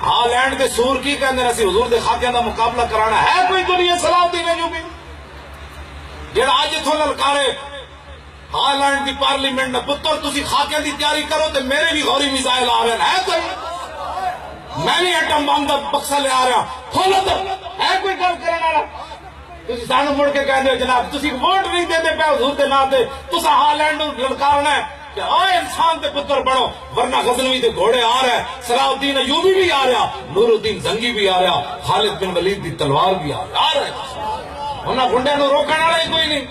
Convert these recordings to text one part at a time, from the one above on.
Holland کے سور کی کہندے اسی حضور دے خاکیاں دا مقابلہ کرانا ہے کوئی دنیا صلاح الدین ایوبی جڑا اج اتھوں للکارے ہالینڈ دی پارلیمنٹ نے پتر تسی خاکیاں دی تیاری کرو تے میرے بھی غوری میزائل آ رہے ہیں کوئی میں بھی ایٹم بم دا بکسا لے آ رہا کھولو تو ہے کوئی گل کرنے والا تسی سانو مڑ کے کہندے جناب تسی ووٹ نہیں دیندے پے حضور دے نام تے تساں ہالینڈ نوں للکارنا ہے کہ اوے انسان تے پتر بڑھو ورنہ غزنوی دے گھوڑے آ رہے ہیں صلاح الدین ایوبی بھی آ رہا نور الدین زنگی بھی آ رہا خالد بن ولید دی تلوار بھی آ رہے انہاں گنڈے نو روکن والا ہی کوئی نہیں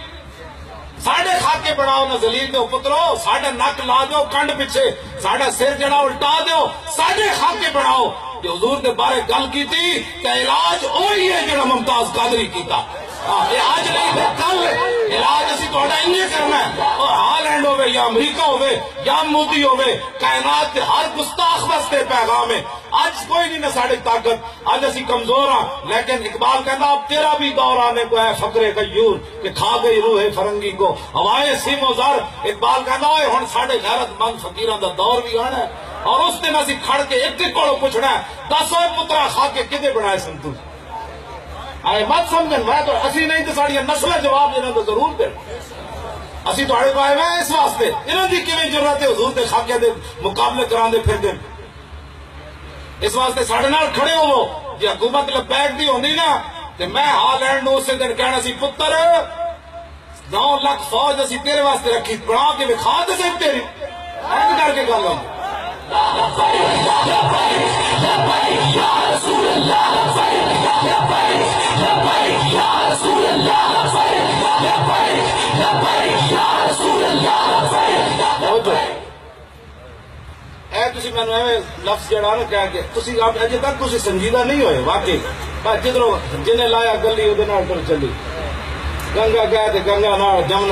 ساڑھے خاکے بڑھاؤ نہ ذلیل دو پترو ساڑھے نک لا دو کنڈ پیچھے ساڑھا سر جڑا الٹا دو ساڑھے خاکے بڑھاؤ کہ حضور دے بارے گل کی تھی کہ علاج وہی ہے جڑا ممتاز قادری کیتا علاج نہیں تھا کل علاج اسی تھوڑا انہیں کرنا ہے اور ہالینڈ ہوئے یا امریکہ ہوئے یا مودی ہوئے کائنات کے ہر گستاخ واسطے پیغام ہے آج کوئی نہیں نہ ساڑھے طاقت آج اسی کمزور ہاں لیکن اقبال کہنا اب تیرا بھی دور آنے کو ہے فقر غیور کہ کھا گئی روح فرنگی کو ہوائے سیم و زر اقبال کہنا ہوئے ہن ساڑھے غیرت مند فقیران دا دور بھی آنا ہے اور اس دن اسی کھڑ کے ایک کوڑو پوچھنا ہے دس ہوئے پترا کھا کے کدے بنائے سنتو آئے مت سمجھن میں تو اسی نہیں تو ساڑی نسل جواب دینا تو ضرور دے اسی تو آئے کو آئے میں اس واسطے انہوں دی کیویں ضرورت ہے حضور دے خاکے دے مقابلے کران دے پھر دے اس واسطے ساڑھے نال کھڑے ہو جی حکومت لبیک دی ہوندی نا تے میں ہالینڈ نو اسے دن کہنا سی پتر 9 لاکھ فوج اسی تیرے واسطے رکھی بنا کے بکھا دے سے تیری ایک کر کے گل ہوندی میں نے لفظ جڑا نا کہہ کے تسی اجے تک تسی سنجیدہ نہیں ہوئے واقعی جدھروں جنہیں لایا گلی وہ چلی گنگا گئے گنگا نال جمنا